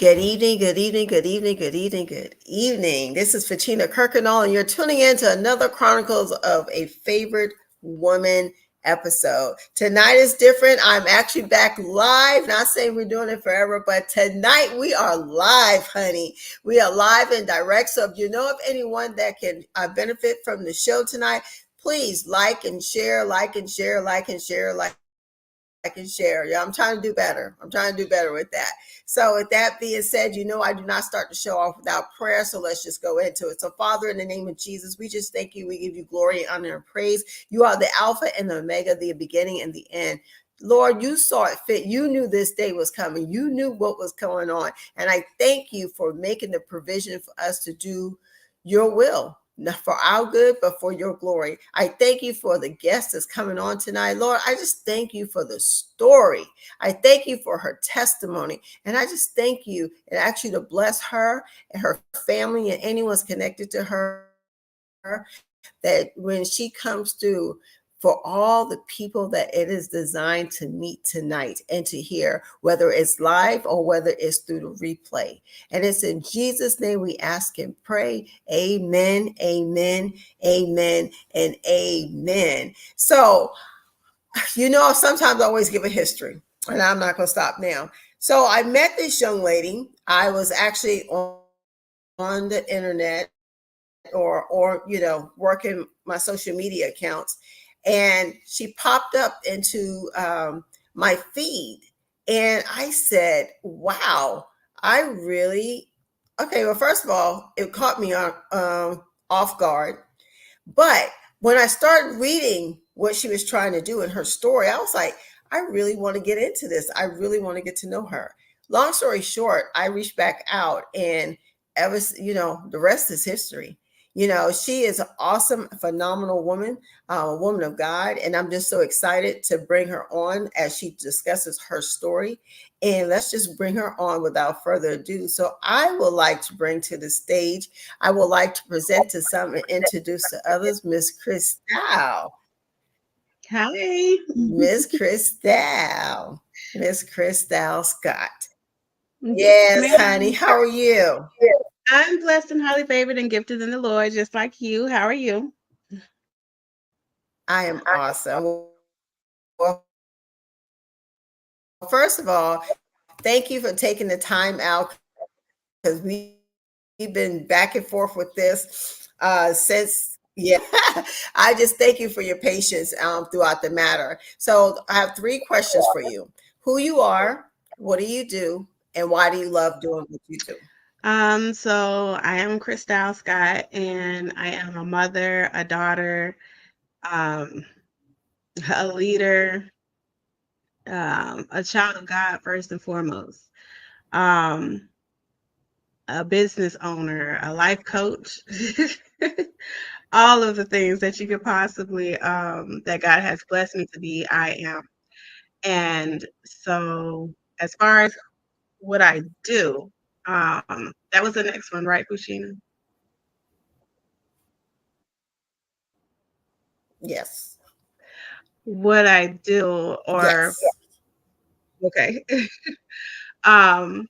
Good evening, good evening, good evening, good evening, good evening. This is Fouchina Kirkendoll, and you're tuning in to another Chronicles of a Favorite Woman episode. Tonight is different. I'm actually back live. Not saying we're doing it forever, but tonight we are live, honey. We are live and direct. So if you know of anyone that can benefit from the show tonight, please like and share, like and share, like and share, like and share. Yeah, I'm trying to do better. I'm trying to do better with that. So with that being said, I do not start the show off without prayer. So let's just go into it. So Father, in the name of Jesus, we just thank you. We give you glory, honor, and praise. You are the Alpha and the Omega, the beginning and the end. Lord, you saw it fit. You knew this day was coming. You knew what was going on. And I thank you for making the provision for us to do your will, not for our good, but for your glory. I thank you for the guest that's coming on tonight. Lord, I just thank you for the story. I thank you for her testimony. And I just thank you and ask you to bless her and her family and anyone's connected to her, that when she comes through, for all the people that it is designed to meet tonight and to hear, whether it's live or whether it's through the replay. And it's in Jesus' name we ask and pray. Amen, amen, amen, and amen. So, sometimes I always give a history, and I'm not going to stop now. So I met this young lady. I was actually on the internet or working my social media accounts, and she popped up into my feed, and I said, wow, okay, well, first of all, it caught me on off guard. But when I started reading what she was trying to do in her story, I was like, I really want to get into this. I really want to get to know her. Long story short, I reached back out, and the rest is history. She is an awesome, phenomenal woman, a woman of God. And I'm just so excited to bring her on as she discusses her story. And let's just bring her on without further ado. So I would like to bring to the stage, I would like to present to some and introduce to others, Miss Kristyle. Hi. Miss Kristyle. Miss Kristyle Scott. Yes, Yes, honey. ma'am. How are you? I'm blessed and highly favored and gifted in the Lord, just like you. How are you? I am awesome. Well, first of all, thank you for taking the time out, because we've been back and forth with this since. Yeah, I just thank you for your patience throughout the matter. So I have three questions for you: who you are, what do you do, and why do you love doing what you do? So I am Kristyle Scott, and I am a mother, a daughter, um, a leader, a child of God first and foremost, um, a business owner, a life coach, all of the things that you could possibly that God has blessed me to be, I am. And so, as far as what I do, that was the next one, right, Fouchina? Yes. What I do, or Yes. okay. um,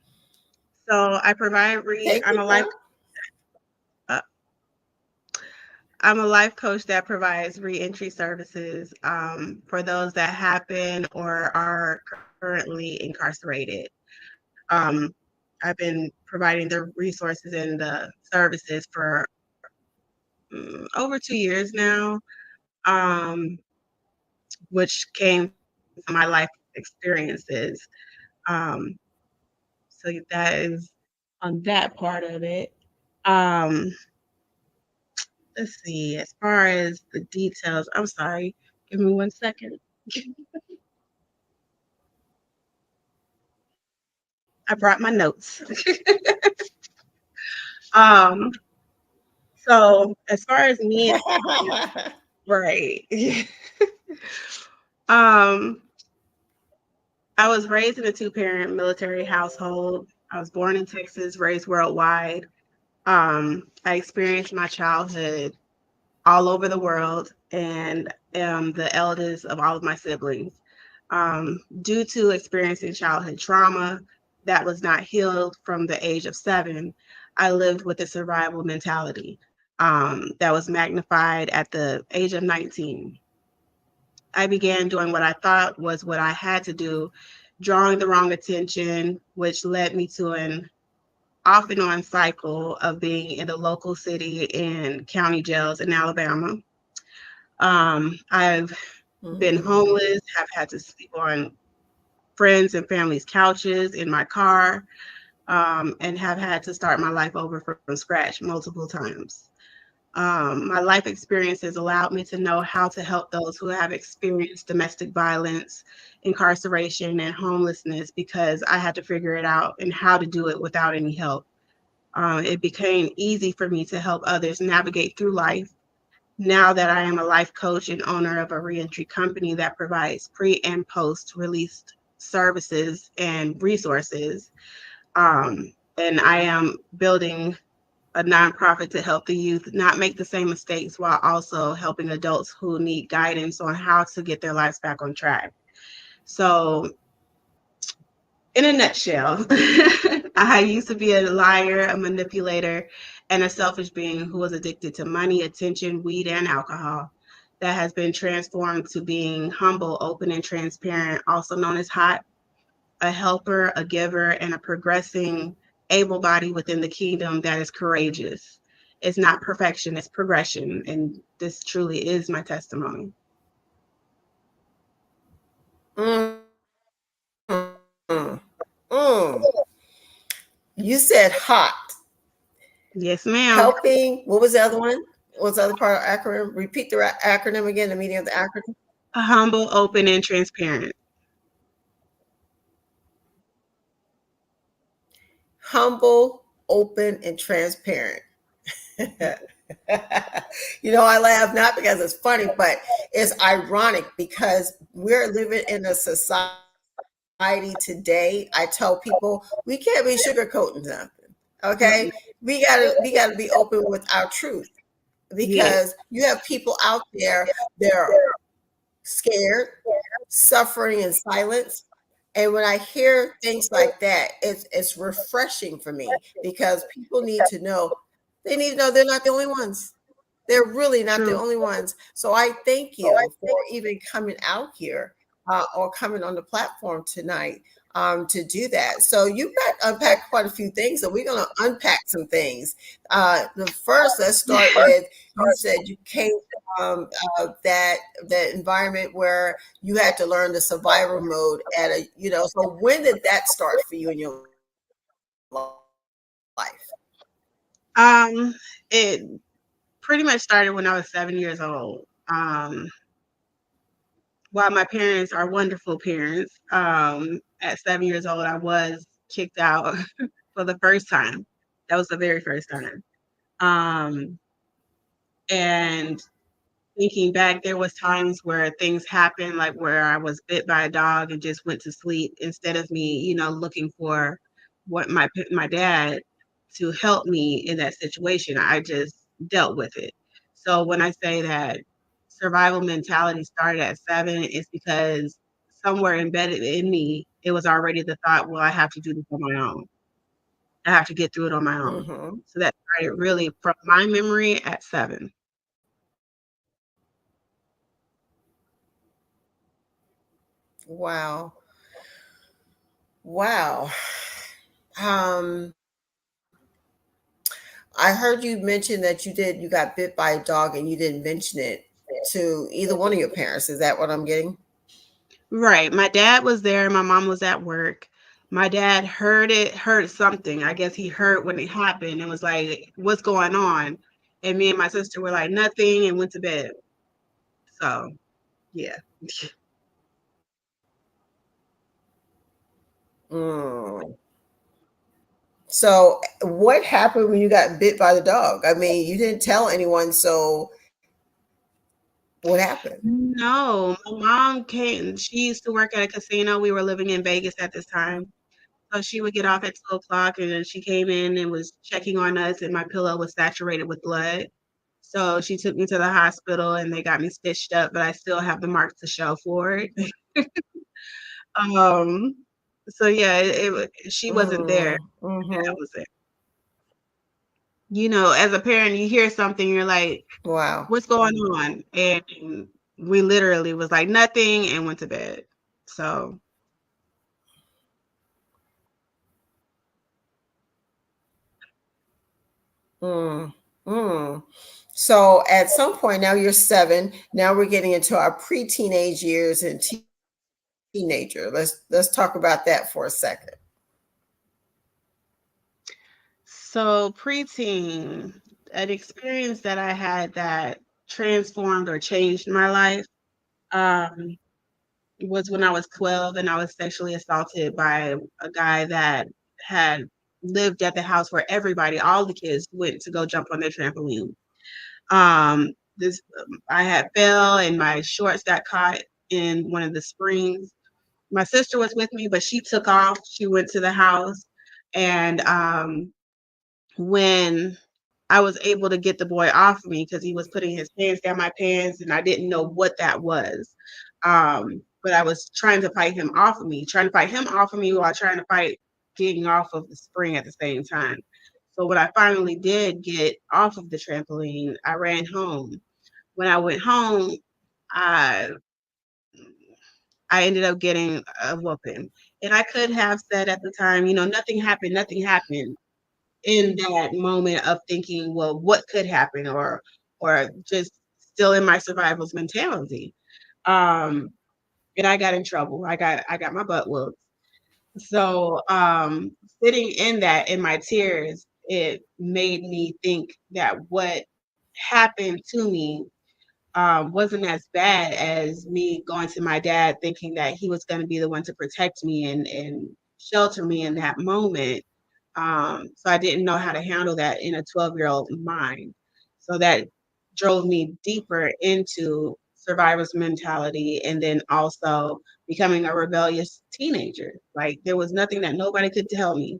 so I provide Take your time. uh, I'm a life coach that provides reentry services for those that have been or are currently incarcerated. Um, I've been providing the resources and the services for over 2 years now, um, which came from my life experiences. Um, so that is on that part of it. Um, let's see, as far as the details, I'm sorry, give me 1 second. I brought my notes. um, so as far as me, right. um, I was raised in a two-parent military household. I was born in Texas, raised worldwide. I experienced my childhood all over the world and am the eldest of all of my siblings. Due to experiencing childhood trauma, that was not healed from the age of 7, I lived with a survival mentality that was magnified at the age of 19. I began doing what I thought was what I had to do, drawing the wrong attention, which led me to an off and on cycle of being in the local city and county jails in Alabama. I've been Mm. homeless, have had to sleep on friends and family's couches in my car, and have had to start my life over from scratch multiple times. My life experiences allowed me to know how to help those who have experienced domestic violence, incarceration, and homelessness because I had to figure it out and how to do it without any help. It became easy for me to help others navigate through life. Now that I am a life coach and owner of a reentry company that provides pre and post release services and resources, and I am building a nonprofit to help the youth not make the same mistakes while also helping adults who need guidance on how to get their lives back on track. So, in a nutshell, I used to be a liar, a manipulator, and a selfish being who was addicted to money, attention, weed, and alcohol. That has been transformed to being humble, open, and transparent, also known as hot, a helper, a giver, and a progressing able body within the kingdom that is courageous. It's not perfection, it's progression. And this truly is my testimony. Mm. Mm. You said hot. Yes, ma'am. Helping. What was the other one? What was the other part of the acronym? Repeat the acronym again, the meaning of the acronym. Humble, open, and transparent. Humble, open, and transparent. I laugh not because it's funny, but it's ironic because we're living in a society today. I tell people we can't be sugarcoating nothing. Okay, Mm-mm. we gotta be open with our truth Yes, because you have people out there they're scared, suffering in silence. And when I hear things like that, it's refreshing for me because people need to know they need to know they're not the only ones. They're really not the true. only ones. So I thank you for even coming out here or coming on the platform tonight to do that. So you got unpacked quite a few things, so we're going to unpack some things. The first, let's start with you said you came from that environment where you had to learn the survival mode at So when did that start for you in your life? It pretty much started when I was 7 years old. While my parents are wonderful parents, at 7 years old, I was kicked out for the first time. That was the very first time. Um, and thinking back, there was times where things happened, like where I was bit by a dog and just went to sleep instead of me, looking for what my dad to help me in that situation. I just dealt with it. So when I say that survival mentality started at 7, it's because somewhere embedded in me, it was already the thought, well, I have to do this on my own. I have to get through it on my own. Mm-hmm. So that started really from my memory at 7. Wow. Wow. Um, I heard you mention that you got bit by a dog and you didn't mention it to either one of your parents. Is that what I'm getting? Right. My dad was there, my mom was at work. My dad heard something. I guess he heard when it happened and was like, "What's going on?" And me and my sister were like, "Nothing," and went to bed. So, yeah. Mm. So what happened when you got bit by the dog? I mean, you didn't tell anyone, so what happened? No, my mom came she used to work at a casino. We were living in Vegas at this time. So she would get off at 2 o'clock, and then she came in and was checking on us, and my pillow was saturated with blood. So she took me to the hospital, and they got me stitched up, but I still have the marks to show for it. Um, So yeah, she wasn't there. That Mm-hmm. was it. As a parent, you hear something, you're like, Wow. "What's going on?" And we literally was like nothing and went to bed. So Mm, mm. So at some point now you're 7. Now we're getting into our pre-teenage years and teenager. Let's talk about that for a second. preteen, an experience that I had that transformed or changed my life, um, was when I was 12 and I was sexually assaulted by a guy that had lived at the house where all the kids went to go jump on their trampoline. This I had fell and my shorts got caught in one of the springs. My sister was with me, but she took off. She went to the house, and when I was able to get the boy off me because he was putting his hands down my pants and I didn't know what that was. But I was trying to fight him off of me, trying to fight him off of me while trying to fight getting off of the spring at the same time. So when I finally did get off of the trampoline, I ran home. When I went home, I I ended up getting a whooping. And I could have said at the time, nothing happened, nothing happened in that moment of thinking, well, what could happen or just still in my survival's mentality. Um, and I got in trouble. I got my butt whooped. So sitting in that in my tears, it made me think that what happened to me wasn't as bad as me going to my dad thinking that he was going to be the one to protect me and shelter me in that moment. So I didn't know how to handle that in a 12-year-old mind. So that drove me deeper into survivor's mentality and then also becoming a rebellious teenager. Like there was nothing that nobody could tell me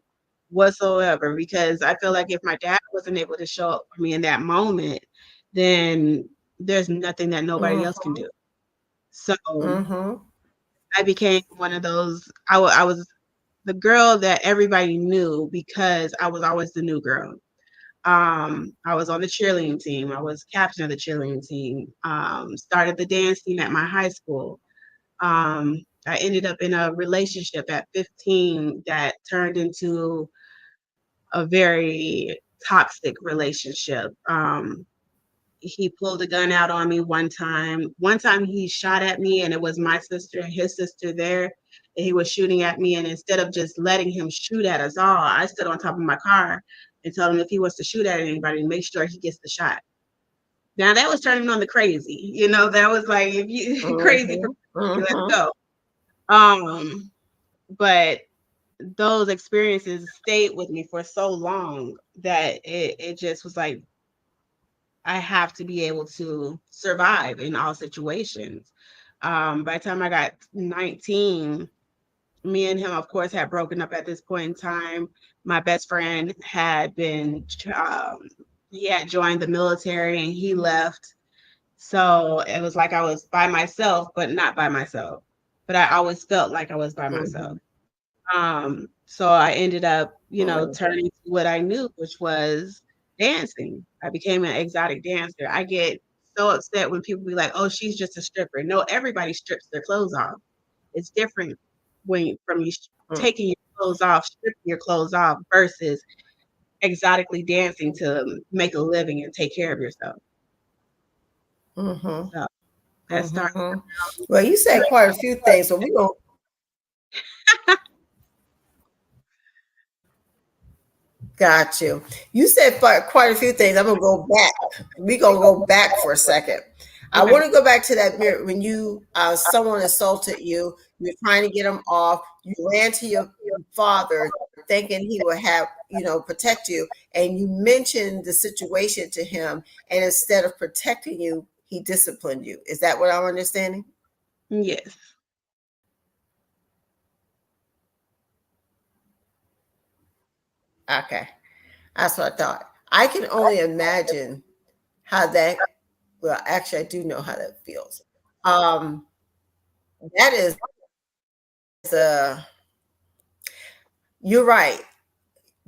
whatsoever because I feel like if my dad wasn't able to show up for me in that moment, then there's nothing that nobody else can Mm-hmm. do. So Mm-hmm. I became one of those. I was the girl that everybody knew because I was always the new girl. I was on the cheerleading team. I was captain of the cheerleading team. Started the dance team at my high school. I ended up in a relationship at 15 that turned into a very toxic relationship. He pulled a gun out on me one time. One time he shot at me, and it was my sister and his sister there. And he was shooting at me. And instead of just letting him shoot at us all, I stood on top of my car and told him if he wants to shoot at anybody, make sure he gets the shot. Now that was turning on the crazy. That was like if you crazy for Mm-hmm. let's Mm-hmm. go. Um, but those experiences stayed with me for so long that it just was like I have to be able to survive in all situations. By the time I got 19, me and him, of course, had broken up at this point in time. My best friend had he had joined the military and he left. So it was like I was by myself, but not by myself. But I always felt like I was by myself. So I ended up, turning to what I knew, which was dancing. I became an exotic dancer. I get so upset when people be like, "Oh, she's just a stripper." No, everybody strips their clothes off. It's different from you taking your clothes off, stripping your clothes off versus exotically dancing to make a living and take care of yourself. Mm-hmm. So that started Mm-hmm. around Well, you said quite a few things, so we gonna got you. You said quite a few things. I'm gonna go back. We gonna go back for a second. I okay. want to go back to that mirror when you someone assaulted you. You're trying to get him off. You ran to your father, thinking he would have protect you, and you mentioned the situation to him. And instead of protecting you, he disciplined you. Is that what I'm understanding? Yes. Okay, that's what I thought. I can only imagine how that. Well, actually, I do know how that feels. Um, that is a you're right.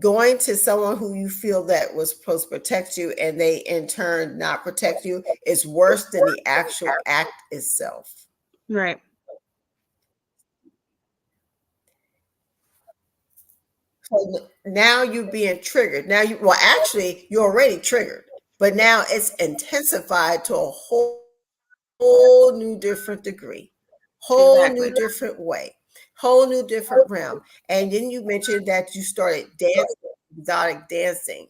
Going to someone who you feel that was supposed to protect you and they in turn not protect you is worse than the actual act itself. Right. So now you're being triggered. Now you, well, actually, you're already triggered, but now it's intensified to a whole new different degree, whole new Exactly. different way, whole new different realm. And then you mentioned that you started dancing, exotic dancing.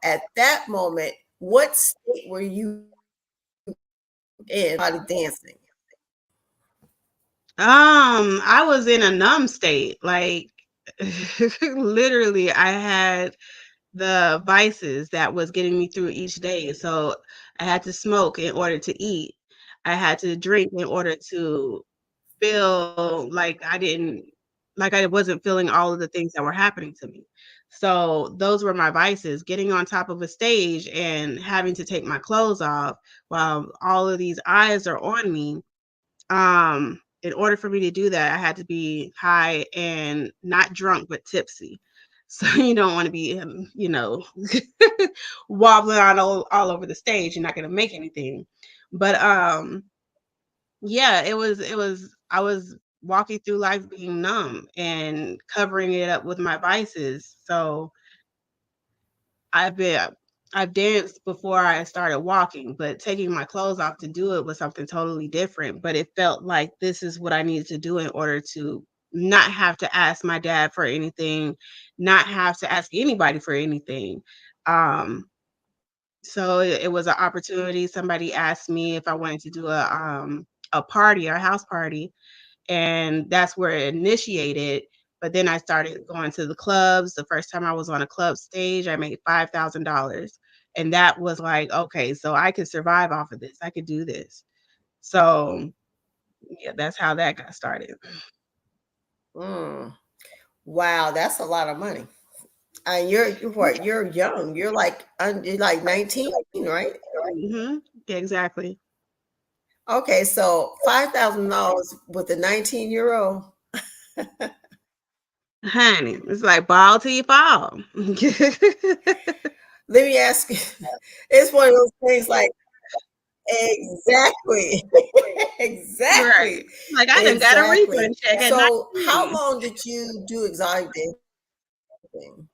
At that moment, what state were you in? Body dancing. I was in a numb state. Like literally I had the vices that was getting me through each day. So I had to smoke in order to eat. I had to drink in order to feel like I wasn't feeling all of the things that were happening to me. So those were my vices, getting on top of a stage and having to take my clothes off while all of these eyes are on me. In order for me to do that, I had to be high and not drunk, but tipsy. So you don't want to be, wobbling all over the stage. You're not going to make anything. But yeah, I was walking through life being numb and covering it up with my vices. So I've been I've danced before I started walking, but taking my clothes off to do it was something totally different. But it felt like this is what I needed to do in order to not have to ask my dad for anything, not have to ask anybody for anything. Um, so it was an opportunity. Somebody asked me if I wanted to do a party or a house party, and that's where it initiated. But then I started going to the clubs. The first time I was on a club stage, I made $5,000, and that was like, okay, so I could survive off of this. I could do this. So yeah, that's how that got started. Mm. Wow, that's a lot of money. And you're what? You're young. You're like 19, right? Hmm. Exactly, Okay, so $5,000 with a 19-year-old. honey. It's like ball till you fall. Let me ask you, it's one of those things like exactly, Right. exactly, Like I done got a exactly. refund check at So, how 19. long did you do exotic dancing?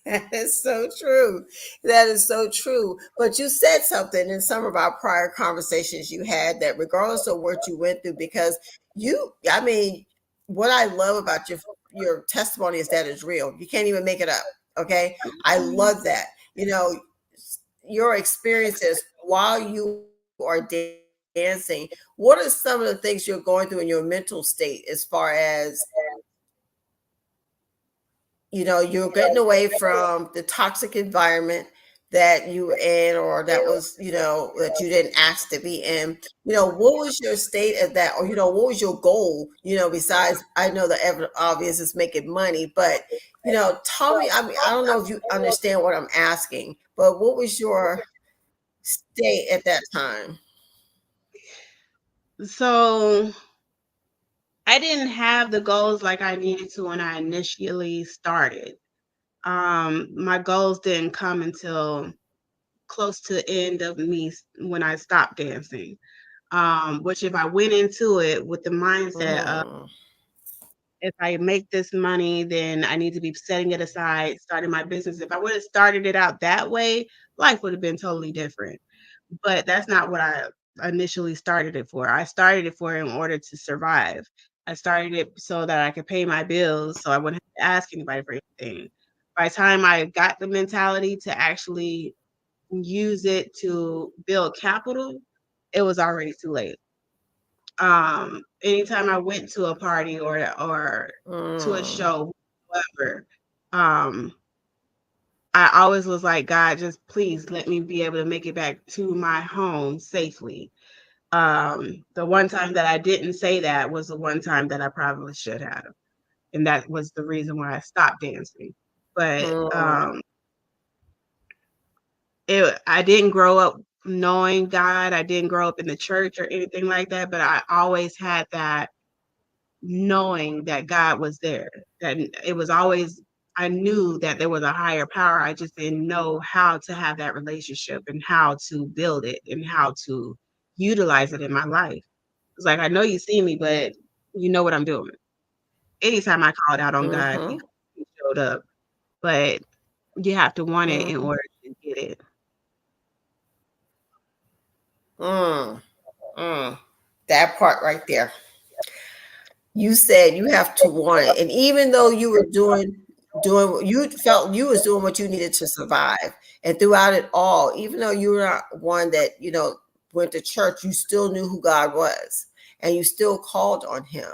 That is so true. That is so true. But you said something in some of our prior conversations you had that regardless of what you went through, because I mean, what I love about your testimony is that it's real. You can't even make it up. Okay. I love that. You know, your experiences while you are dancing, what are some of the things you're going through in your mental state as far as you're getting away from the toxic environment that you were in or that was that you didn't ask to be in. What was your state of that, or what was your goal, besides, I know the obvious is making money, but tell me, I mean, I don't know if you understand what I'm asking, but what was your state at that time? So I didn't have the goals like I needed to when I initially started. My goals didn't come until close to the end of when I stopped dancing. Which if I went into it with the mindset of Mm, if I make this money, then I need to be setting it aside, starting my business. If I would have started it out that way, life would have been totally different. But that's not what I initially started it for. I started it for in order to survive. I started it so that I could pay my bills, so I wouldn't have to ask anybody for anything. By the time I got the mentality to actually use it to build capital, it was already too late. Anytime I went to a party or to a mm, show, whatever, um, I always was like, God, just please let me be able to make it back to my home safely. The one time that I didn't say that was the one time that I probably should have, and that was the reason why I stopped dancing. But mm, I didn't grow up knowing God. I didn't grow up in the church or anything like that, but I always had that knowing that God was there, that it was always, I knew that there was a higher power. I just didn't know how to have that relationship and how to build it and how to utilize it in my life. It's like, I know you see me, but you know what I'm doing. Anytime I called out on God, Mm-hmm. he showed up. But you have to want it in Mm-hmm. order to get it. Mm. Mm. That part right there. You said you have to want it, and even though you were doing what you felt you was doing what you needed to survive, and throughout it all, even though you were not one that went to church, you still knew who God was, and you still called on Him.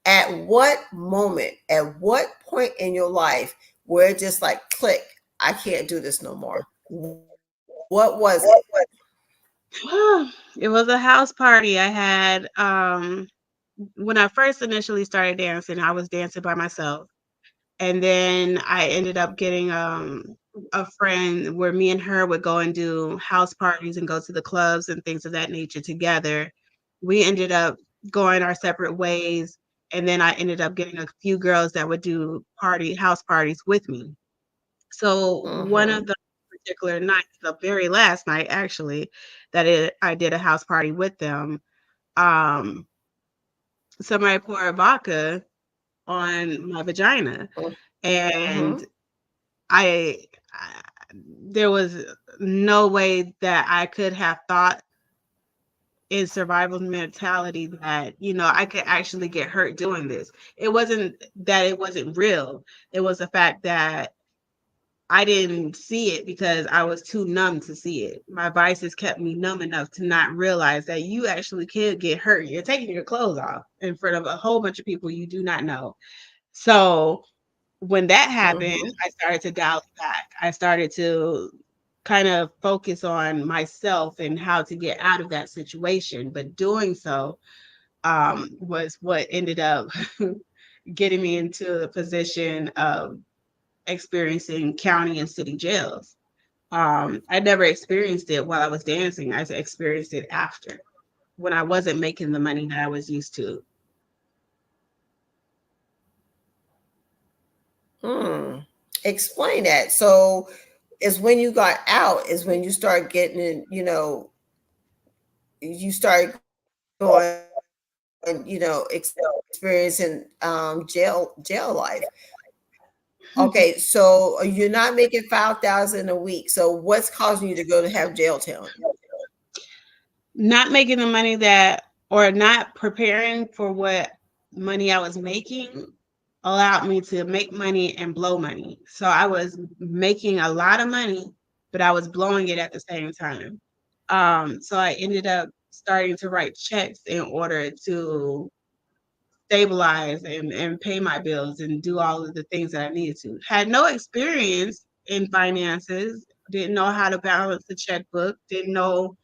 At what moment, at what point in your life where it just like click, I can't do this no more? What was it? It was a house party I had. When I first initially started dancing, I was dancing by myself. And then I ended up getting a friend where me and her would go and do house parties and go to the clubs and things of that nature together. We ended up going our separate ways. And then I ended up getting a few girls that would do house parties with me. So one Mm-hmm. of the particular nights, the very last night actually, I did a house party with them. Um, Somebody poured vodka on my vagina, and Mm-hmm. I, I there was no way that I could have thought in survival mentality that I could actually get hurt doing this. It wasn't that it wasn't real. It was the fact that I didn't see it because I was too numb to see it. My vices kept me numb enough to not realize that you actually could get hurt. You're taking your clothes off in front of a whole bunch of people you do not know. So when that happened, Mm-hmm. I started to dial it back. I started to kind of focus on myself and how to get out of that situation. But doing so was what ended up getting me into the position of experiencing county and city jails. I never experienced it while I was dancing. I experienced it after when I wasn't making the money that I was used to. Hmm. Explain that. So, is when you got out, is when you start getting in, you started going, experiencing jail life. Okay, so you're not making 5,000 a week. So what's causing you to go to have jail time? Not making the money that, or not preparing for what money I was making allowed me to make money and blow money. So I was making a lot of money, but I was blowing it at the same time. So I ended up starting to write checks in order to stabilize and pay my bills and do all of the things that I needed to. Had no experience in finances, didn't know how to balance the checkbook, didn't know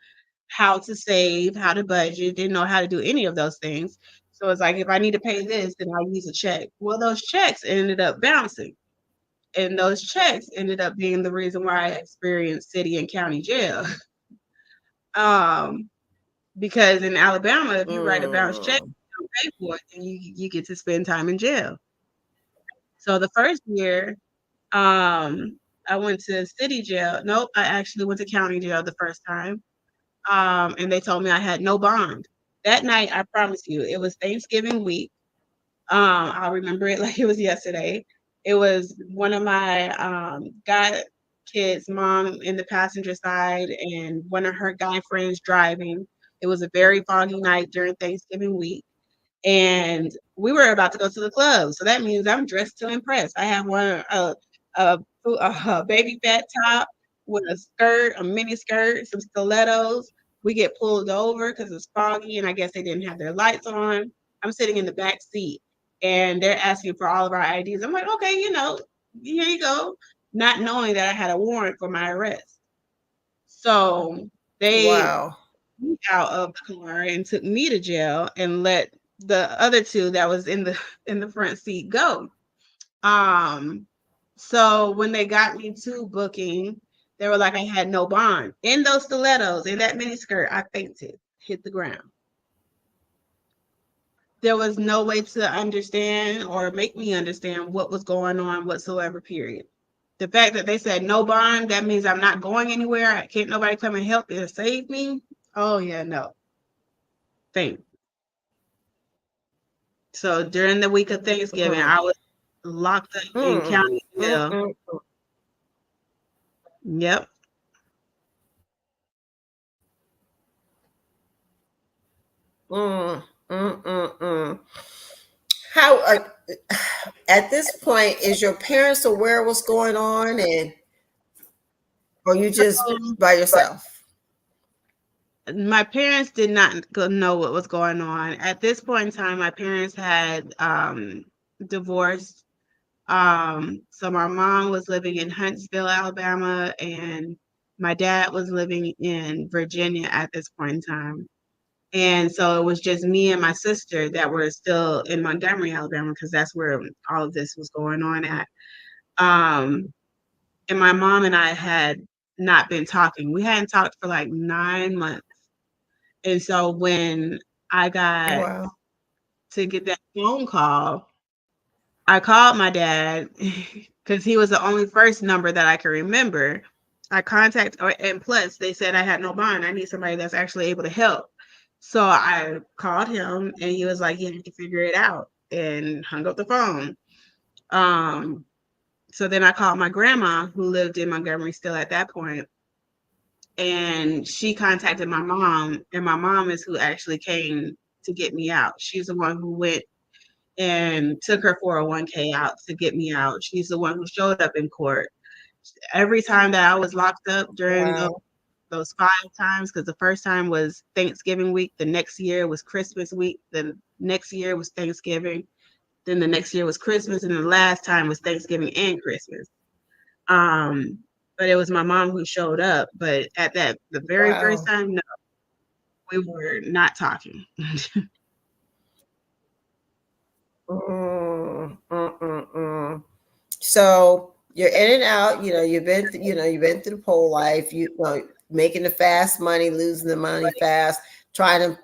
how to save, how to budget, didn't know how to do any of those things. So it's like, if I need to pay this, then I'll use a check. Well, those checks ended up bouncing. And those checks ended up being the reason why I experienced city and county jail. Um, because in Alabama, if you write a bounce check, Mm. you don't pay for it, then you get to spend time in jail. So the first year, I went to city jail. Nope, I actually went to county jail the first time. And they told me I had no bond. That night, I promise you, it was Thanksgiving week. I'll remember it like it was yesterday. It was one of my guy kids' mom in the passenger side and one of her guy friends driving. It was a very foggy night during Thanksgiving week, and we were about to go to the club. So that means I'm dressed to impress. I have a baby fat top with a skirt, a mini skirt, some stilettos. We get pulled over because it's foggy, and I guess they didn't have their lights on. I'm sitting in the back seat, and they're asking for all of our IDs. I'm like, okay, here you go, not knowing that I had a warrant for my arrest. So they Wow. me out of the car and took me to jail and let the other two that was in the front seat go. Um, so when they got me to booking, they were like I had no bond. In those stilettos, in that mini skirt, I fainted, hit the ground. there was no way to understand or make me understand what was going on whatsoever, period. The fact that they said no bond, that means I'm not going anywhere. I can't nobody come and help and save me. Oh yeah, no. Thank. So during the week of Thanksgiving, I was locked up in Mm, county mm, jail. mm, Yep. mm, mm. How at this point is your parents aware of what's going on, and or you just So by yourself? my parents did not know what was going on. At this point in time, my parents had divorced. So my mom was living in Huntsville, Alabama, and my dad was living in Virginia at this point in time. And so it was just me and my sister that were still in Montgomery, Alabama, because that's where all of this was going on at. Um, and my mom and I had not been talking. We hadn't talked for like 9 months. And so when I got Wow. to get that phone call, I called my dad because he was the only first number that I could remember. I contacted, and plus they said I had no bond. I need somebody that's actually able to help. So I called him, and he was like, "You have to figure it out," and hung up the phone. Um, so then I called my grandma, who lived in Montgomery still at that point, and she contacted my mom, and my mom is who actually came to get me out. She's the one who went and took her 401k out to get me out. She's the one who showed up in court. Every time that I was locked up during Wow. those 5 times, because the first time was Thanksgiving week, the next year was Christmas week, the next year was Thanksgiving, then the next year was Christmas, and the last time was Thanksgiving and Christmas. Um, but it was my mom who showed up. But at that, the very first Wow. time, no, we were not talking. Mm. So you're in and out. You've been through the pole life. Making the fast money, losing the money fast, trying to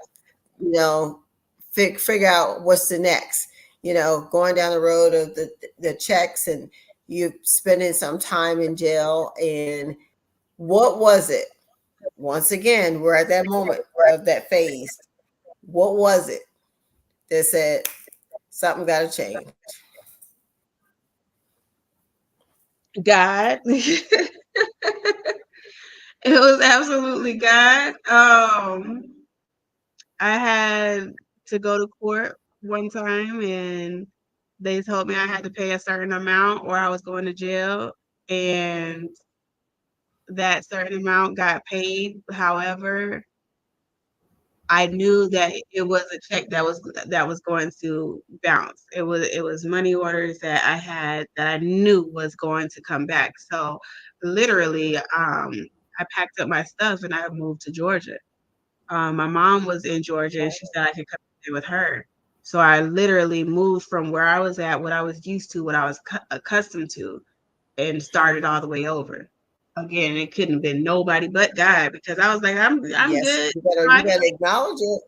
figure out what's the next. Going down the road of the checks, and you spending some time in jail. And what was it? Once again, we're at that moment of that phase. What was it that said something got to change? God. It was absolutely God. I had to go to court one time, and they told me I had to pay a certain amount or I was going to jail. And that certain amount got paid. However, I knew that it was a check that was going to bounce. It was money orders that I had that I knew was going to come back. So literally, I packed up my stuff and I moved to Georgia. My mom was in Georgia and she said I could come stay with her. So I literally moved from where I was at, what I was used to, what I was accustomed to, and started all the way over. Again, it couldn't have been nobody but God because I was like, I'm Yes, good. you better acknowledge it.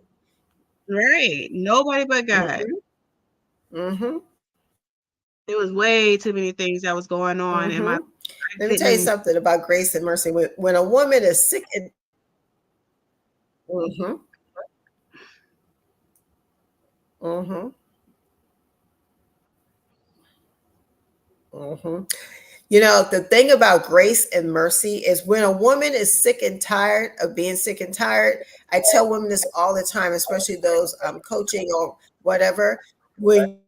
Right. Nobody but God. Mm-hmm. Mm-hmm. There was way too many things that was going on in my Mm-hmm. life. I Let me tell you couldn't. something about grace and mercy. When a woman is sick and mm-hmm, mm-hmm, mm-hmm. The thing about grace and mercy is when a woman is sick and tired of being sick and tired. I tell women this all the time, especially those coaching or whatever. When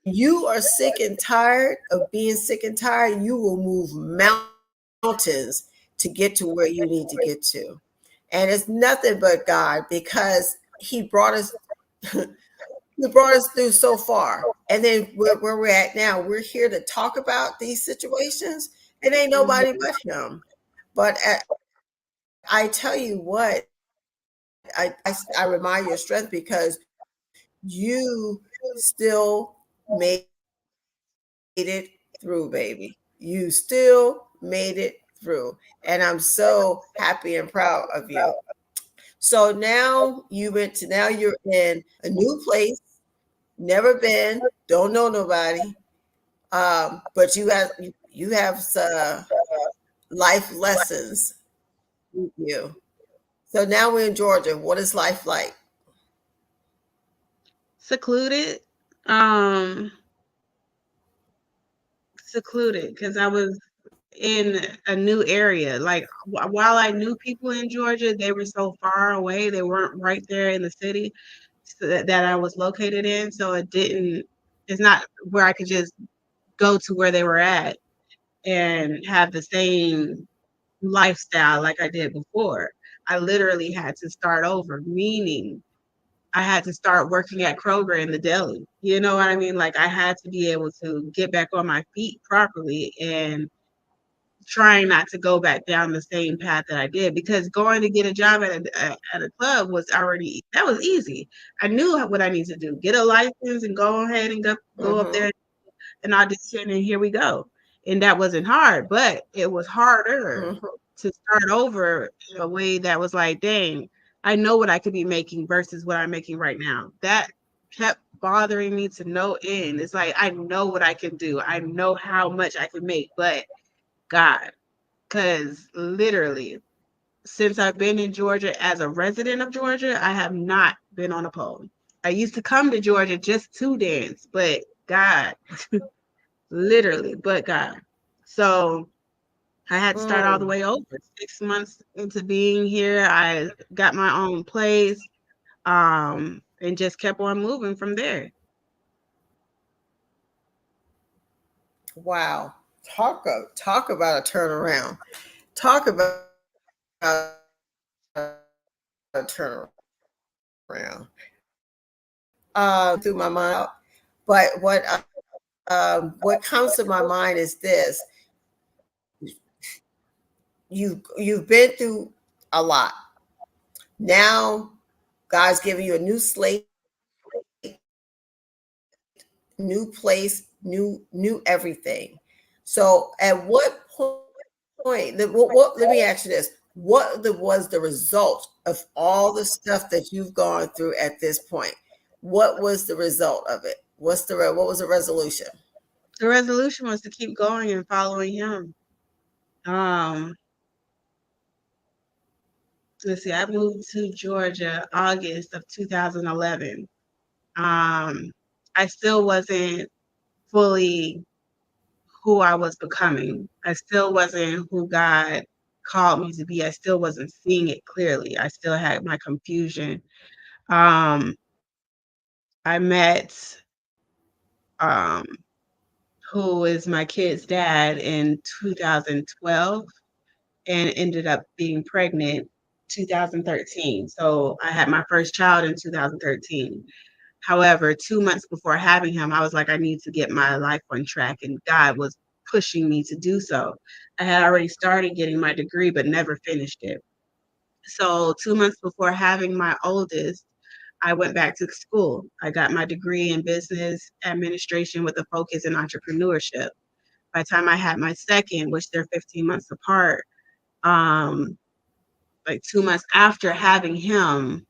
you are sick and tired of being sick and tired, you will move mountains to get to where you need to get to. And it's nothing but God, because He brought us He brought us through so far. And then where we're at now, we're here to talk about these situations. It ain't nobody Mhm. but Him. But I tell you what, I remind you of strength, because you still made it through, baby. You still made it through. And I'm so happy and proud of you. So now you're in a new place. Never been. Don't know nobody. But you have life lessons with you. So now we're in Georgia. What is life like? Secluded. Um, secluded because I was in a new area. Like while I knew people in Georgia, they were so far away. They weren't right there in the city that I was located in. So it's not where I could just go to where they were at and have the same lifestyle like I did before. I literally had to start over, meaning I had to start working at Kroger in the deli. You know what I mean? Like I had to be able to get back on my feet properly and trying not to go back down the same path that I did, because going to get a job at a club was already, that was easy. I knew what I need to do: get a license and go ahead and go up Mm-hmm. there and audition, and here we go. And that wasn't hard, but it was harder Mm-hmm. to start over in a way that was like, dang, I know what I could be making versus what I'm making right now. That kept bothering me to no end. It's like I know what I can do. I know how much I can make, but God, because literally, since I've been in Georgia as a resident of Georgia, I have not been on a pole. I used to come to Georgia just to dance, but God, literally, but God. So I had to start all the Mm. way over. 6 months into being here, I got my own place, and just kept on moving from there. Wow. Talk about a turnaround. Talk about a turnaround. Through my mind, but what comes to my mind is this: you've been through a lot. Now God's giving you a new slate, new place, new everything. So at what point? Let me ask you this: was the result of all the stuff that you've gone through at this point? What was the result of it? What was the resolution? The resolution was to keep going and following him. Um, let's see, I moved to Georgia August of 2011. Um, I still wasn't fully who I was becoming. I still wasn't who God called me to be. I still wasn't seeing it clearly. I still had my confusion. Um, I met um, who is my kid's dad in 2012 and ended up being pregnant 2013. So I had my first child in 2013. However, 2 months before having him, I was like, I need to get my life on track, and God was pushing me to do so. I had already started getting my degree, but never finished it. So 2 months before having my oldest, I went back to school. I got my degree in business administration with a focus in entrepreneurship. By the time I had my second, which they're 15 months apart, um, like 2 months after having him,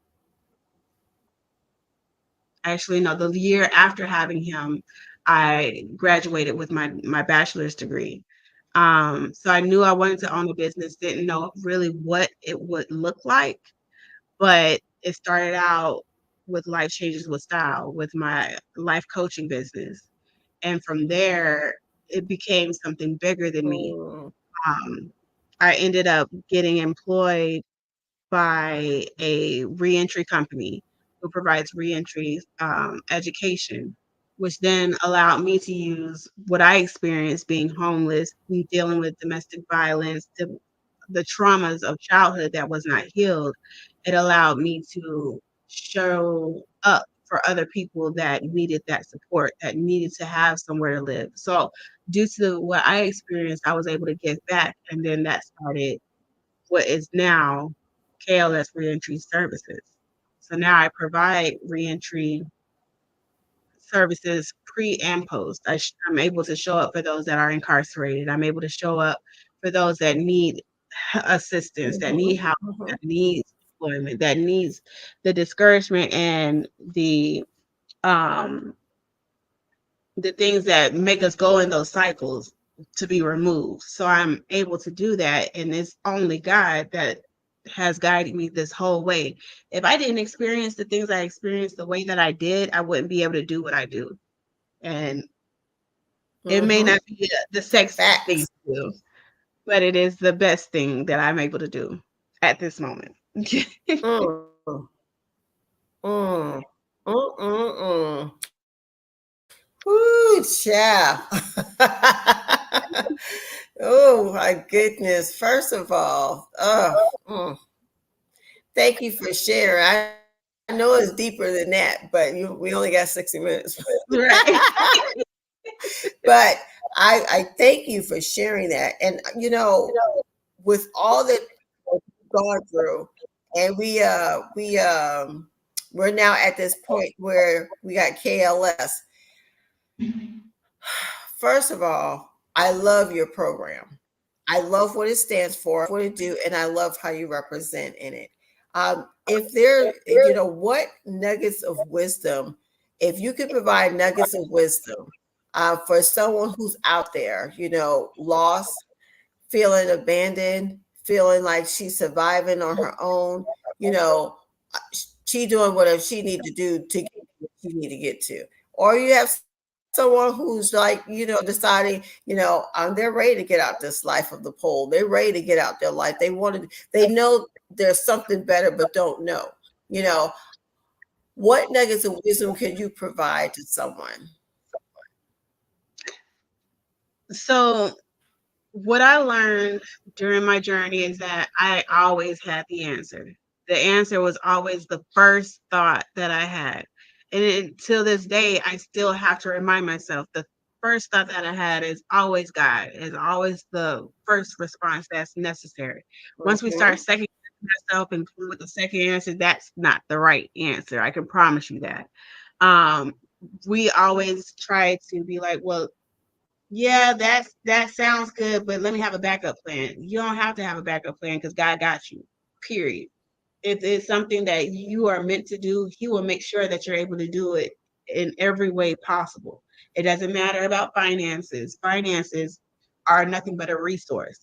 actually, no, the year after having him, I graduated with my bachelor's degree. So I knew I wanted to own a business, didn't know really what it would look like, but it started out with Life Changes with Style, with my life coaching business. And from there, it became something bigger than me. Mm. Um, I ended up getting employed by a reentry company who provides reentry education, which then allowed me to use what I experienced being homeless, me dealing with domestic violence, the traumas of childhood that was not healed. It allowed me to show up for other people that needed that support, that needed to have somewhere to live. So, due to what I experienced, I was able to give back. And then that started what is now KLS Reentry Services. So now I provide reentry services pre and post. I'm able to show up for those that are incarcerated. I'm able to show up for those that need assistance, that need Mhm, help, mhm. that needs employment, that needs the discouragement and the um, the things that make us go in those cycles to be removed. So I'm able to do that. And it's only God that has guided me this whole way. If I didn't experience the things I experienced the way that I did, I wouldn't be able to do what I do. And it may Mm-hmm. not be the sexiest thing Facts. to do, but it is the best thing that I'm able to do at this moment. Mm. Mm. Mm-mm-mm. Ooh, child. Oh my goodness. First of all, thank you for sharing. I know it's deeper than that, but we only got 60 minutes. Right. But I thank you for sharing that. And with all that we've gone through, and we're now at this point where we got KLS. First of all, I love your program. I love what it stands for, what it do, and I love how you represent in it. If there, what nuggets of wisdom, if you could provide nuggets of wisdom for someone who's out there, lost, feeling abandoned, feeling like she's surviving on her own, you know, uh, she doing whatever she need to do to get what she need to get to. Or you have someone who's like, deciding, they're ready to get out this life of the pole. They're ready to get out their life. They know there's something better, but don't know. You know, what nuggets of wisdom can you provide to someone? So what I learned during my journey is that I always had the answer. The answer was always the first thought that I had. And until this day, I still have to remind myself the first thought that I had is always God, is always the first response that's necessary. Once we start Mm-hmm. second guessing myself and come with the second answer, that's not the right answer. I can promise you that. Um, we always try to be like, well, yeah, that sounds good, but let me have a backup plan. You don't have to have a backup plan because God got you. Period. If it's something that you are meant to do, He will make sure that you're able to do it in every way possible. It doesn't matter about finances. Finances are nothing but a resource.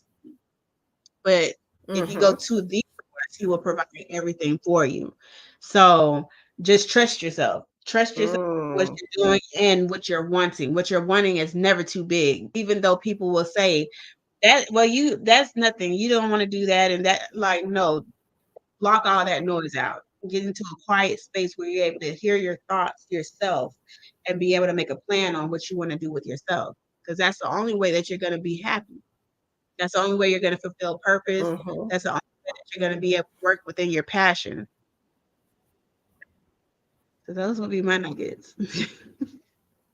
But if you go Mm-hmm. to the source, He will provide everything for you. So just trust yourself. Trust yourself, what Mm. you're doing and what you're wanting. What you're wanting is never too big, even though people will say that, well, that's nothing. You don't want to do that. And that, like, no, block all that noise out. Get into a quiet space where you're able to hear your thoughts yourself and be able to make a plan on what you want to do with yourself. Because that's the only way that you're going to be happy. That's the only way you're going to fulfill purpose. Mm-hmm. That's the only way that you're going to be able to work within your passion. So those will be my nuggets.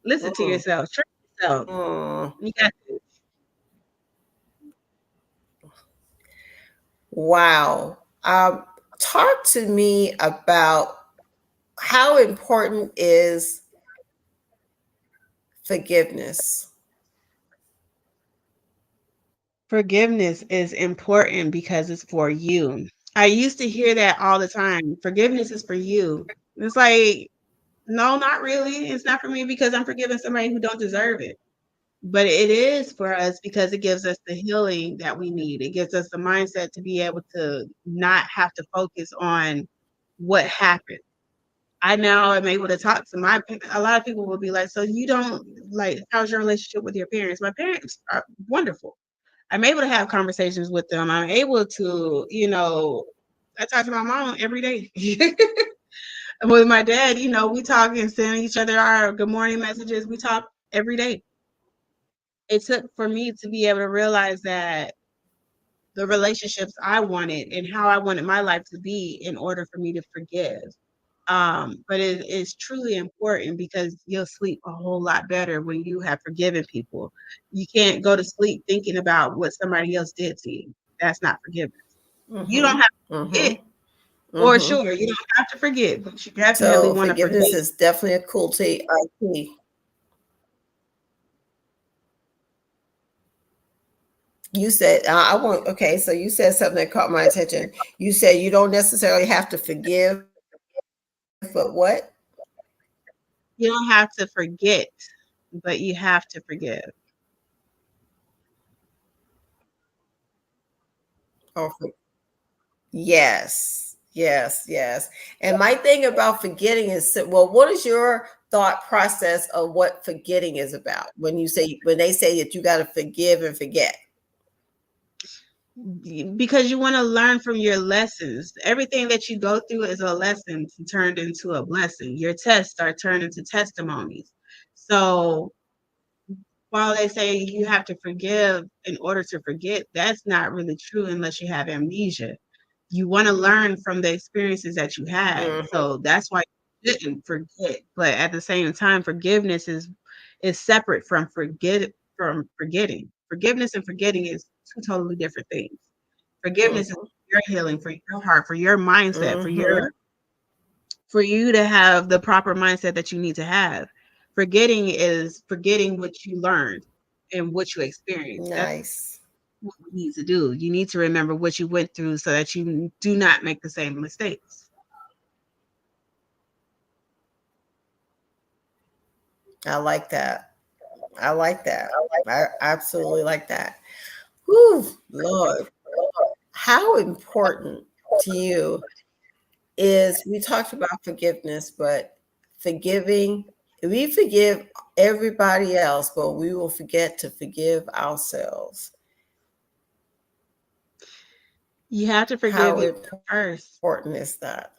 Listen to Mm. yourself. Trust yourself. Mm. You got this. Wow. Talk to me about how important is forgiveness. Forgiveness is important because it's for you. I used to hear that all the time. Forgiveness is for you. It's like, no, not really. It's not for me because I'm forgiving somebody who don't deserve it. But it is for us because it gives us the healing that we need. It gives us the mindset to be able to not have to focus on what happened. I now am able to talk to a lot of people will be like, so you don't like, how's your relationship with your parents? My parents are wonderful. I'm able to have conversations with them. I'm able to, I talk to my mom every day. With my dad, we talk and send each other our good morning messages. We talk every day. It took for me to be able to realize that the relationships I wanted and how I wanted my life to be in order for me to forgive. But it is truly important because you'll sleep a whole lot better when you have forgiven people. You can't go to sleep thinking about what somebody else did to you. That's not forgiveness. You don't Mm-hmm. have to Mm-hmm. forget, for Mm-hmm. sure. You don't have to forget, but you definitely So want to forgiveness forgive. is definitely a key. You said I want okay. So you said something that caught my attention. You said you don't necessarily have to forgive, but what? You don't have to forget, but you have to forgive. Oh, yes, yes, yes. And my thing about forgetting is, well, what is your thought process of what forgetting is about? When they say that you got to forgive and forget. Because you want to learn from your lessons. Everything that you go through is a lesson turned into a blessing. Your tests are turned into testimonies. So while they say you have to forgive in order to forget, that's not really true unless you have amnesia. You want to learn from the experiences that you had. Mhm, So that's why you shouldn't forget. But at the same time, forgiveness is separate from forgetting. Forgiveness and forgetting is two totally different things. Forgiveness is mhm, your healing for your heart, for your mindset, mhm, for you to have the proper mindset that you need to have. Forgetting is forgetting what you learned and what you experienced. That's nice. what we need to do. You need to remember what you went through so that you do not make the same mistakes. I like that. I like that. I absolutely like that. Whew, Lord, how important to you is, we talked about forgiveness, but forgiving, we forgive everybody else, but we will forget to forgive ourselves. You have to forgive How you first. important is that?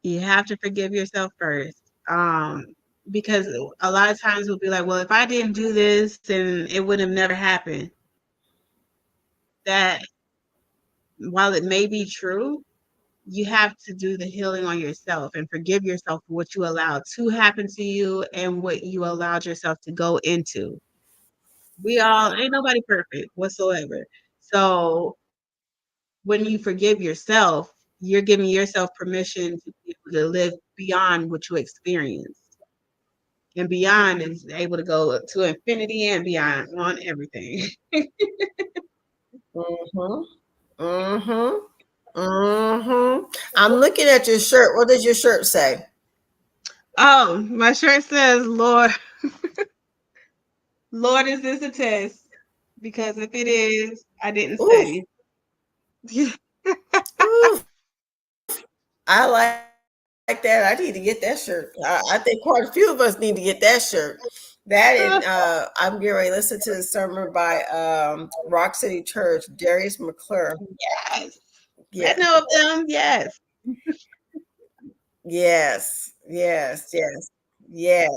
You have to forgive yourself first. Because a lot of times we'll be like, well, if I didn't do this, then it would have never happened. That while it may be true, you have to do the healing on yourself and forgive yourself for what you allowed to happen to you and what you allowed yourself to go into. We all ain't nobody perfect whatsoever. So when you forgive yourself, you're giving yourself permission to be able to live beyond what you experienced. And beyond is able to go to infinity and beyond on everything. Mm-hmm. Mm-hmm. Mm-hmm. I'm looking at your shirt. What does your shirt say? Oh, my shirt says, Lord, is this a test? Because if it is, I didn't Ooh, study. ooh, I like that. I need to get that shirt. I think quite a few of us need to get that shirt. That, and I'm getting ready to listen to the sermon by Rock City Church, Darius McClure. Yes. I Yeah. know of them. Yes. Yes. Yes. Yes. Yes.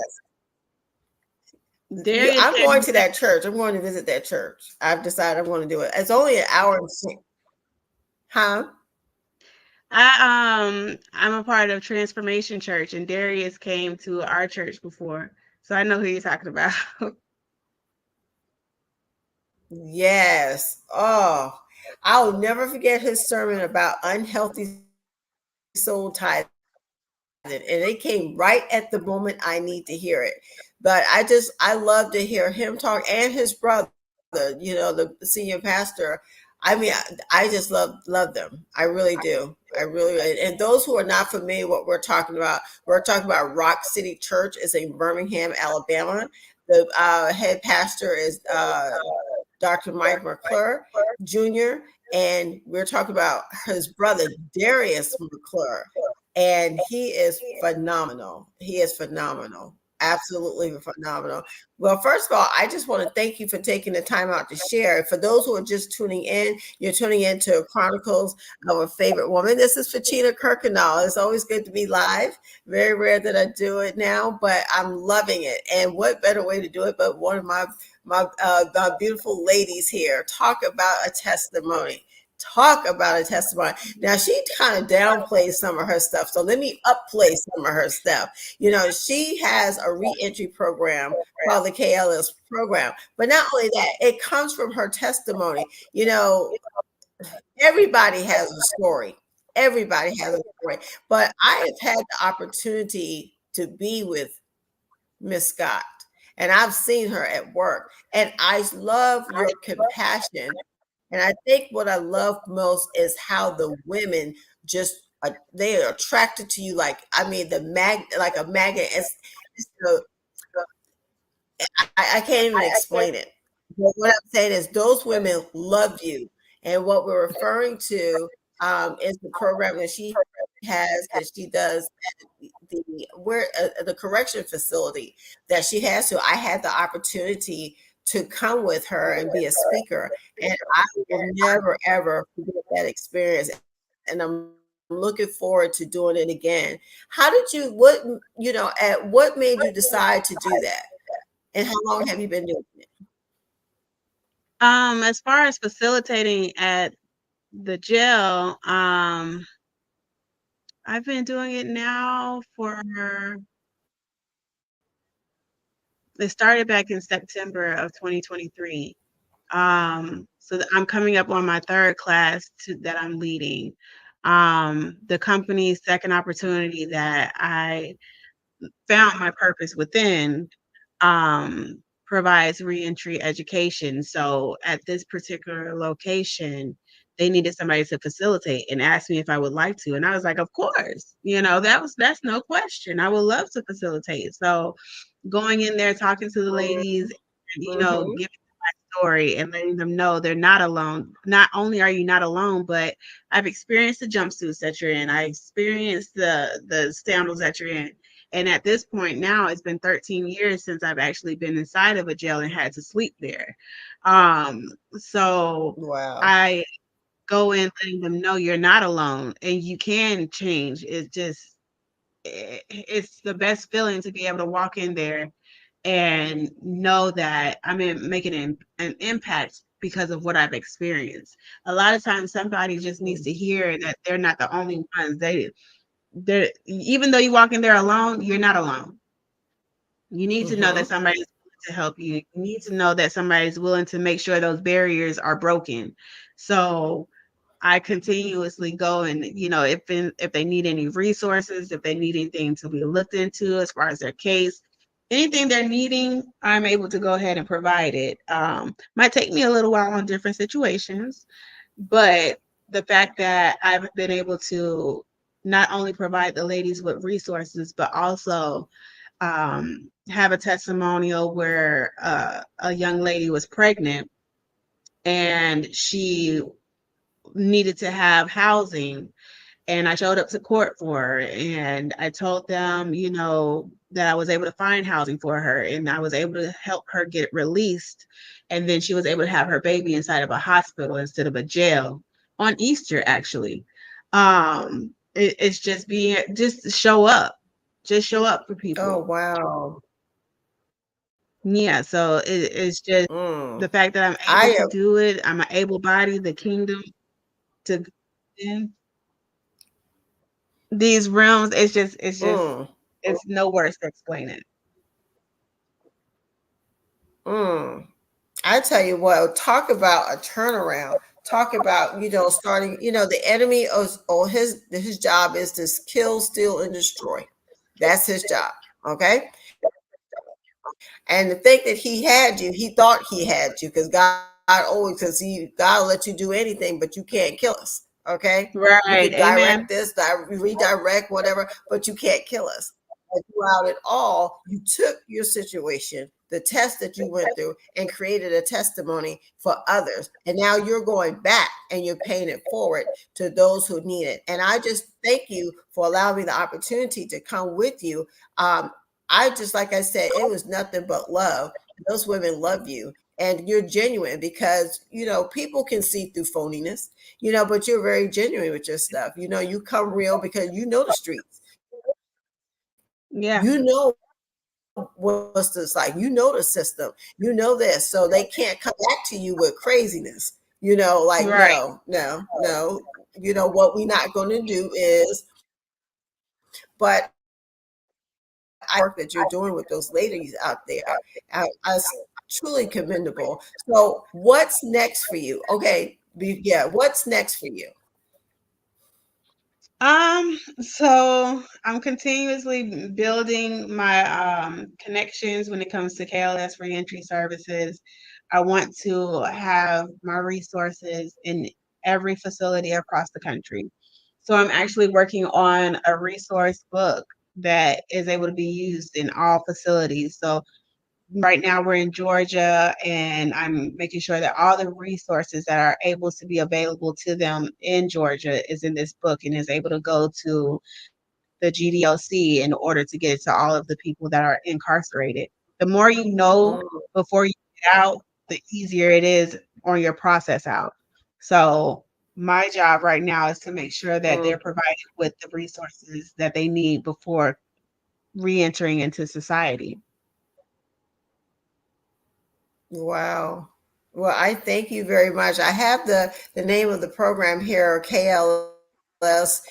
Darius I'm came going to to me. that church. I'm going to visit that church. I've decided I'm going to do it. It's only an hour and huh? I'm a part of Transformation Church, and Darius came to our church before, so I know who you're talking about. Yes. Oh, I'll never forget his sermon about unhealthy soul tithing. And it came right at the moment I need to hear it. But I love to hear him talk, and his brother, the senior pastor. I mean, I just love them. I really do. I really, and those who are not familiar what we're talking about Rock City Church is in Birmingham, Alabama. The head pastor is Dr. Mike McClure Jr. And we're talking about his brother Darius McClure, and he is phenomenal. He is phenomenal. Absolutely phenomenal. Well, first of all, I just want to thank you for taking the time out to share. For those who are just tuning in, you're tuning into Chronicles of a Favorite Woman. This is Fouchina Kirkendoll. It's always good to be live. Very rare that I do it now, but I'm loving it. And what better way to do it but one of my beautiful ladies here talk about a testimony. Talk about a testimony. Now she kind of downplays some of her stuff, so let me upplay some of her stuff. She has a reentry program called the KLS program, but not only that, it comes from her testimony. Everybody has a story. Everybody has a story, but I have had the opportunity to be with Miss Scott, and I've seen her at work, and I love your compassion. And I think what I love most is how the women just they are attracted to you like, I mean, like a magnet. It's I can't even explain it. But what I'm saying is those women love you. And what we're referring to is the program that she has, that she does at the correction facility that she has. So I had the opportunity to come with her and be a speaker. And I will never, ever forget that experience. And I'm looking forward to doing it again. How did you, what made you decide to do that? And how long have you been doing it? As far as facilitating at the jail, I've been doing it now for it started back in September of 2023. So I'm coming up on my third class that I'm leading. The company's second opportunity that I found my purpose within provides reentry education. So at this particular location, they needed somebody to facilitate and asked me if I would like to. And I was like, of course, that's no question. I would love to facilitate. So going in there, talking to the ladies, and, Mhm. giving story and letting them know they're not alone. Not only are you not alone, but I've experienced the jumpsuits that you're in. I experienced the sandals that you're in. And at this point now, it's been 13 years since I've actually been inside of a jail and had to sleep there. So Wow. I go in letting them know you're not alone and you can change. It's the best feeling to be able to walk in there and know that I'm making an impact because of what I've experienced. A lot of times somebody just needs to hear that they're not the only ones. They're even though you walk in there alone, you're not alone. You need to know that Mhm. somebody's willing to help you. You need to know that somebody's willing to make sure those barriers are broken. So I continuously go and, if they need any resources, if they need anything to be looked into as far as their case, anything they're needing, I'm able to go ahead and provide it. Might take me a little while on different situations, but the fact that I've been able to not only provide the ladies with resources, but also have a testimonial where a young lady was pregnant and she needed to have housing, and I showed up to court for her and I told them, that I was able to find housing for her and I was able to help her get released. And then she was able to have her baby inside of a hospital instead of a jail on Easter, actually. It's just show up, just show up for Oh, people. wow. Yeah. So it's just the Mm. fact that I'm able I to am. do it. I'm an able body, the kingdom to go in these realms. Mm. It's no words to explain it. Mm. I tell you what, talk about a turnaround. Talk about, starting, the enemy is, or his job is to kill, steal, and destroy. That's his job. Okay. And to think that he had you, he thought he had you, because God always, because God will let you do anything, but you can't kill us. Okay. You Right. can direct Amen. this, redirect, whatever, but you can't kill us. But throughout it all, you took your situation, the test that you went through, and created a testimony for others. And now you're going back and you're paying it forward to those who need it. And I just thank you for allowing me the opportunity to come with you. I just, like I said, it was nothing but love. Those women love you, and you're genuine, because people can see through phoniness, but you're very genuine with your stuff. You come real because you know the streets. Yeah. You know what's this like. You know the system. You know this, so they can't come back to you with craziness. Like, Right. no, no, no. What we're not going to do is. But I work that you're doing with those ladies out there, is truly commendable. So, what's next for you? Okay, yeah, what's next for you? So I'm continuously building my connections when it comes to KLS reentry services. I want to have my resources in every facility across the country. So I'm actually working on a resource book that is able to be used in all facilities. So right now we're in Georgia, and I'm making sure that all the resources that are able to be available to them in Georgia is in this book and is able to go to the GDOC in order to get it to all of the people that are incarcerated. The more you know Mm. before you get out, the easier it is on your process out. So my job right now is to make sure that Mm. they're provided with the resources that they need before re-entering into society. Wow. Well, I thank you very much. I have the name of the program here, KLS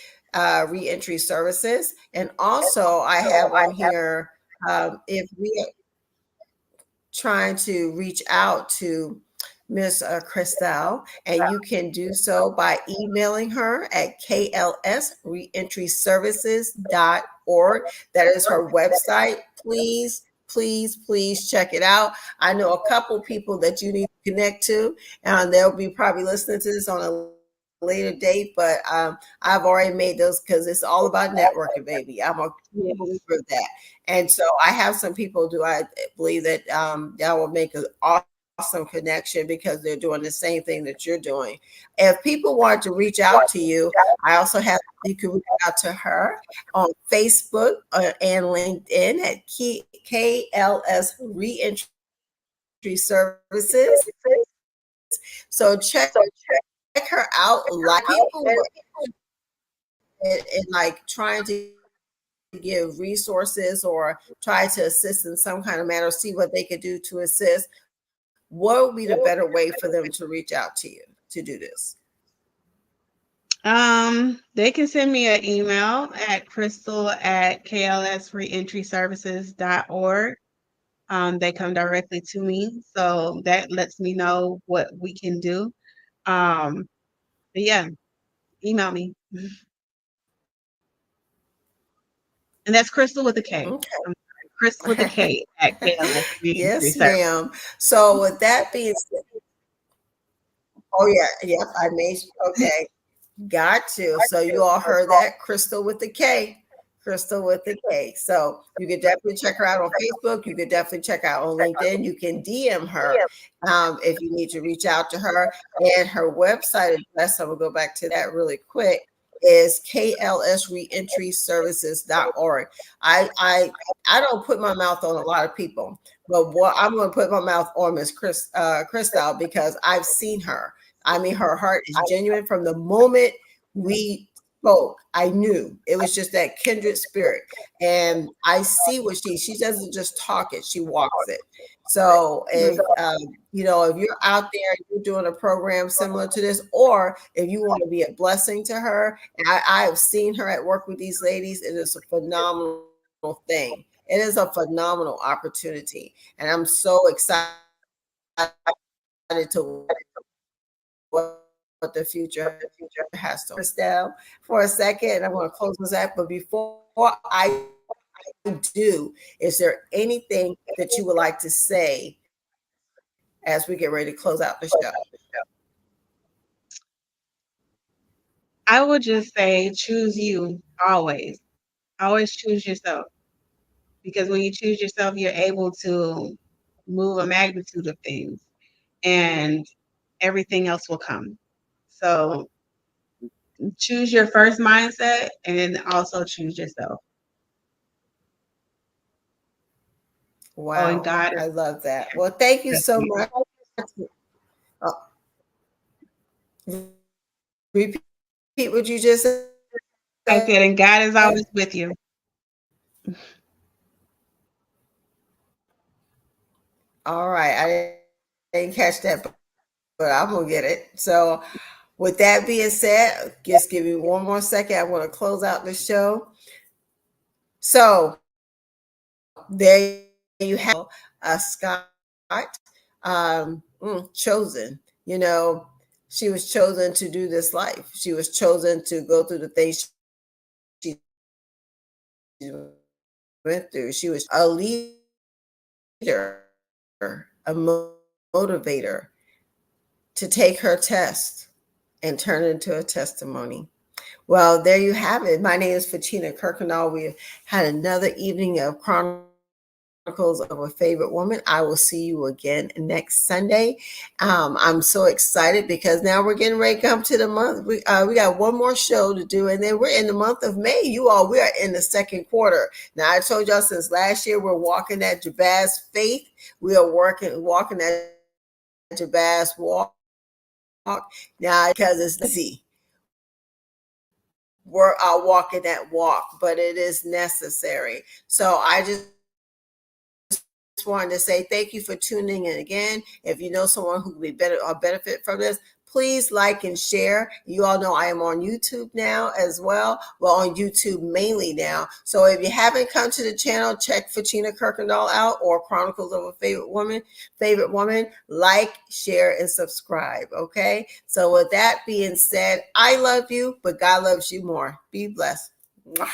Reentry Services, and also I have on here if we trying to reach out to Miss Kristyle, and you can do so by emailing her at klsreentryservices.org. That is her website. Please, please, please check it out. I know a couple people that you need to connect to, and they'll be probably listening to this on a later date, but I've already made those because it's all about networking, baby. I'm a believer Yes. of that. And so I have some people do I believe that that will make an awesome connection because they're doing the same thing that you're doing. If people want to reach out to you, I also have you can reach out to her on Facebook and LinkedIn at KLS Reentry Services. So check her out. A lot of people and like trying to give resources or try to assist in some kind of manner, see what they could do to assist. What would be the better way for them to reach out to you to do this? They can send me an email at crystal@klsreentryservices.org. They come directly to me, so that lets me know what we can do. Um, but yeah, email me. And that's Crystal with a K. I'm sorry, Crystal with a Okay. K at KLS Reentry Yes, Service. ma'am. So with that being said, oh yeah, yep, I made okay. Got to. So you all heard that. Crystal with the K. Crystal with the K. So you can definitely check her out on Facebook. You can definitely check out on LinkedIn. You can DM her if you need to reach out to her. And her website address, I'm going to go back to that really quick, is klsreentryservices.org. I don't put my mouth on a lot of people, but what I'm going to put my mouth on is Kristyle because I've seen her. I mean, her heart is genuine from the moment we spoke. I knew it was just that kindred spirit. And I see what she doesn't just talk it, she walks it. So if if you're out there and you're doing a program similar to this, or if you want to be a blessing to her, and I have seen her at work with these ladies, it is a phenomenal thing. It is a phenomenal opportunity. And I'm so excited to what the future has to down for a second. I'm going to close this out, but before I do, is there anything that you would like to say as we get ready to close out the show? I would just say choose you always. Always choose yourself. Because when you choose yourself, you're able to move a magnitude of things and everything else will come. So choose your first mindset and then also choose yourself. Oh, and Wow, God I love that. Well, thank you is so with you. much. Repeat what you just I said. said, and God is always with you. All right, I didn't catch that, but I'm gonna get it. So, with that being said, just give me one more second. I want to close out the show. So, there you have Scott, chosen. You know, she was chosen to do this life. She was chosen to go through the things she went through. She was a leader, a motivator to take her test and turn it into a testimony. Well, there you have it. My name is Fouchina Kirkendoll. We had another evening of Chronicles of a Favorite Woman. I will see you again next Sunday. I'm so excited because now we're getting ready to come to the month. We got one more show to do, and then we're in the month of May. You all, we are in the second quarter. Now, I told y'all since last year we're walking that Jabaz faith. We are walking that Jabaz walk now because it's easy. We're walking that walk, but it is necessary. So I just wanted to say thank you for tuning in again. If you know someone who would be better or benefit from this, please like and share. You all know I am on YouTube now as well. Well, on YouTube mainly now. So if you haven't come to the channel, check Fouchina Kirkendoll out or Chronicles of a Favorite Woman. Like, share, and subscribe. Okay. So with that being said, I love you, but God loves you more. Be blessed. Mwah.